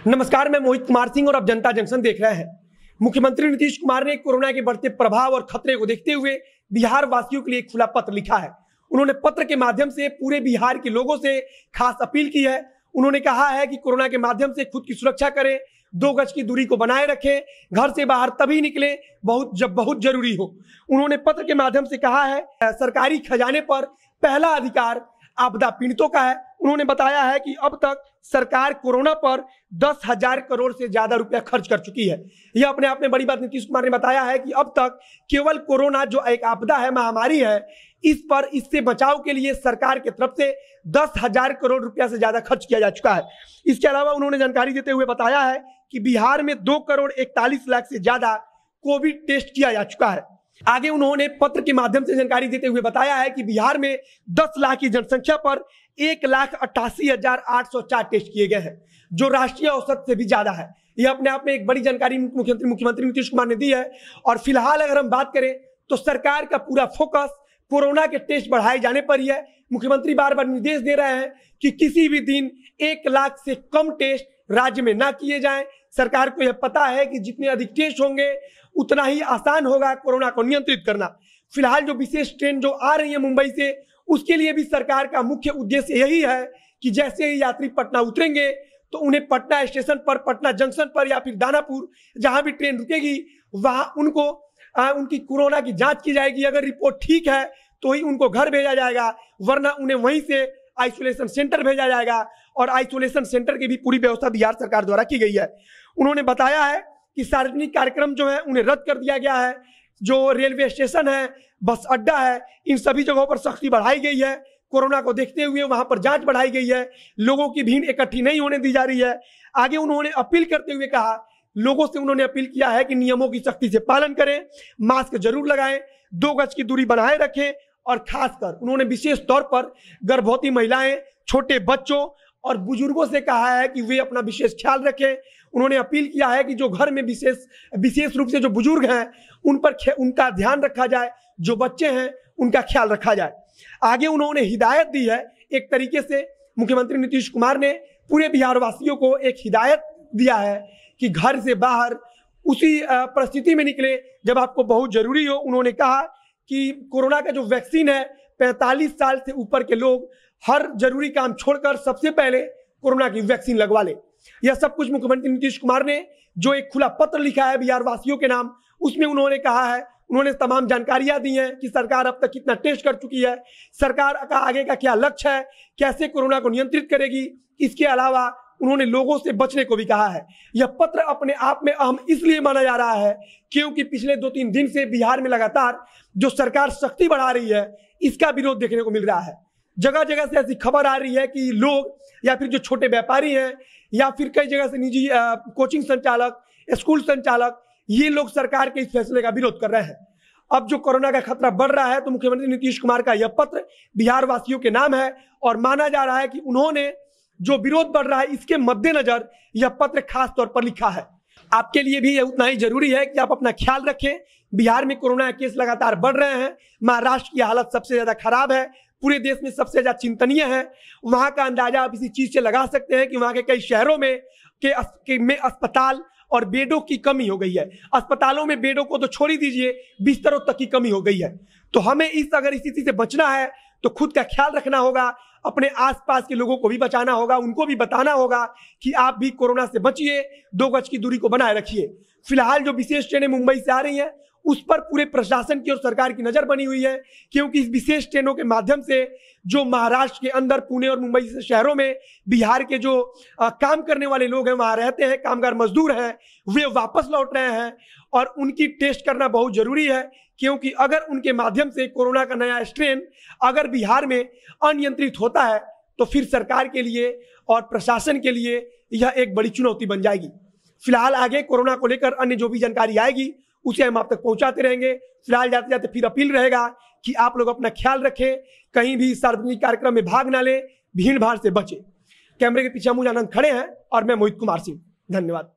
नमस्कार, मैं मोहित कुमार सिंह और आप जनता जंक्शन देख रहे हैं। मुख्यमंत्री नीतीश कुमार ने कोरोना के बढ़ते प्रभाव और खतरे को देखते हुए बिहार वासियों के लिए एक खुला पत्र लिखा है। उन्होंने पत्र के माध्यम से पूरे बिहार के लोगों से खास अपील की है। उन्होंने कहा है कि कोरोना के माध्यम से खुद की सुरक्षा करें, 2 गज की दूरी को बनाए रखें, घर से बाहर तभी निकले जब बहुत जरूरी हो। उन्होंने पत्र के माध्यम से कहा है सरकारी खजाने पर पहला अधिकार आपदा पीड़ितों का है। उन्होंने बताया है कि अब तक सरकार कोरोना पर 10,000 करोड़ से ज्यादा रुपया खर्च कर चुकी है। यह अपने आप में बड़ी बात नीतीश कुमार ने बताया है कि अब तक केवल कोरोना जो एक आपदा है, महामारी है, इससे बचाव के लिए सरकार की तरफ से 10,000 करोड़ रुपया से ज्यादा खर्च किया जा चुका है। इसके अलावा उन्होंने जानकारी देते हुए बताया है कि बिहार में 2,41,00,000 से ज्यादा कोविड टेस्ट किया जा चुका है। आगे उन्होंने पत्र के माध्यम से जानकारी देते हुए बताया है कि बिहार में 10 लाख की जनसंख्या पर 1,88,804 टेस्ट किए गए हैं, जो राष्ट्रीय औसत से भी ज्यादा है। यह अपने आप में एक बड़ी जानकारी मुख्यमंत्री नीतीश कुमार ने दी है। और फिलहाल अगर हम बात करें तो सरकार का पूरा फोकस कोरोना के टेस्ट बढ़ाए जाने पर ही है। मुख्यमंत्री बार बार निर्देश दे रहे हैं कि किसी भी दिन 1 लाख से कम टेस्ट राज्य में ना किए जाएं। सरकार को यह पता है कि जितने अधिक टेस्ट होंगे उतना ही आसान होगा कोरोना को नियंत्रित करना। फिलहाल जो विशेष ट्रेन जो आ रही है मुंबई से, उसके लिए भी सरकार का मुख्य उद्देश्य यही है कि जैसे ही यात्री पटना उतरेंगे तो उन्हें पटना स्टेशन पर, पटना जंक्शन पर या फिर दानापुर जहां भी ट्रेन रुकेगी वहां उनकी कोरोना की जांच की जाएगी। अगर रिपोर्ट ठीक है तो ही उनको घर भेजा जाएगा, वरना उन्हें वहीं से आइसोलेशन सेंटर भेजा जाएगा। और आइसोलेशन सेंटर की भी पूरी व्यवस्था बिहार सरकार द्वारा की गई है। उन्होंने बताया है कि सार्वजनिक कार्यक्रम जो है उन्हें रद्द कर दिया गया है। जो रेलवे स्टेशन है, बस अड्डा है, इन सभी जगहों पर सख्ती बढ़ाई गई है। कोरोना को देखते हुए वहां पर जांच बढ़ाई गई है। लोगों की भीड़ इकट्ठी नहीं होने दी जा रही है। आगे उन्होंने अपील करते हुए कहा, लोगों से उन्होंने अपील किया है कि नियमों की सख्ती से पालन करें, मास्क जरूर लगाएं, 2 गज की दूरी बनाए रखें। और खासकर उन्होंने विशेष तौर पर गर्भवती महिलाएं, छोटे बच्चों और बुजुर्गों से कहा है कि वे अपना विशेष ख्याल रखें। उन्होंने अपील किया है कि जो घर में विशेष रूप से जो बुजुर्ग हैं उनका ध्यान रखा जाए, जो बच्चे हैं उनका ख्याल रखा जाए। आगे उन्होंने हिदायत दी है, एक तरीके से मुख्यमंत्री नीतीश कुमार ने पूरे बिहार वासियों को एक हिदायत दिया है कि घर से बाहर उसी परिस्थिति में निकले जब आपको बहुत जरूरी हो। उन्होंने कहा कि कोरोना का जो वैक्सीन है, 45 साल से ऊपर के लोग हर जरूरी काम छोड़कर सबसे पहले कोरोना की वैक्सीन लगवा ले। यह सब कुछ मुख्यमंत्री नीतीश कुमार ने जो एक खुला पत्र लिखा है बिहार वासियों के नाम, उसमें उन्होंने कहा है, उन्होंने तमाम जानकारियां दी हैं कि सरकार अब तक कितना टेस्ट कर चुकी है, सरकार का आगे का क्या लक्ष्य है, कैसे कोरोना को नियंत्रित करेगी। इसके अलावा उन्होंने लोगों से बचने को भी कहा है। यह पत्र अपने आप में अहम इसलिए माना जा रहा है क्योंकि पिछले 2-3 दिन से बिहार में लगातार जो सरकार सख्ती बढ़ा रही है, इसका विरोध देखने को मिल रहा है। जगह जगह से ऐसी खबर आ रही है कि लोग या फिर जो छोटे व्यापारी हैं या फिर कई जगह से निजी कोचिंग संचालक, स्कूल संचालक, ये लोग सरकार के इस फैसले का विरोध कर रहे हैं। अब जो कोरोना का खतरा बढ़ रहा है तो मुख्यमंत्री नीतीश कुमार का यह पत्र बिहार वासियों के नाम है और माना जा रहा है कि उन्होंने जो विरोध बढ़ रहा है इसके मद्देनजर यह पत्र खास तौर पर लिखा है। आपके लिए भी यह उतना ही जरूरी है कि आप अपना ख्याल रखें। बिहार में कोरोना के केस लगातार बढ़ रहे हैं। महाराष्ट्र की हालत सबसे ज्यादा खराब है, पूरे देश में सबसे ज्यादा चिंतनीय है। वहां का अंदाजा आप इसी चीज से लगा सकते हैं कि वहां के कई शहरों में अस्पताल और बेडों की कमी हो गई है। अस्पतालों में बेडों को तो छोड़ ही दीजिए, बिस्तरों तक की कमी हो गई है। तो हमें अगर इस स्थिति से बचना है तो खुद का ख्याल रखना होगा, अपने आसपास के लोगों को भी बचाना होगा, उनको भी बताना होगा कि आप भी कोरोना से बचिए, 2 गज की दूरी को बनाए रखिए। फिलहाल जो विशेष ट्रेनें मुंबई से आ रही हैं उस पर पूरे प्रशासन की और सरकार की नजर बनी हुई है, क्योंकि इस विशेष ट्रेनों के माध्यम से जो महाराष्ट्र के अंदर पुणे और मुंबई से शहरों में बिहार के जो काम करने वाले लोग हैं, वहां रहते हैं, कामगार मजदूर हैं, वे वापस लौट रहे हैं और उनकी टेस्ट करना बहुत जरूरी है। क्योंकि अगर उनके माध्यम से कोरोना का नया स्ट्रेन अगर बिहार में अनियंत्रित होता है तो फिर सरकार के लिए और प्रशासन के लिए यह एक बड़ी चुनौती बन जाएगी। फिलहाल आगे कोरोना को लेकर अन्य जो भी जानकारी आएगी उसे हम आप तक पहुंचाते रहेंगे। फिलहाल जाते जाते फिर अपील रहेगा कि आप लोग अपना ख्याल रखें, कहीं भी सार्वजनिक कार्यक्रम में भाग ना लें, भीड़ भाड़ से बचें। कैमरे के पीछे मुझे आनंद खड़े हैं और मैं मोहित कुमार सिंह। धन्यवाद।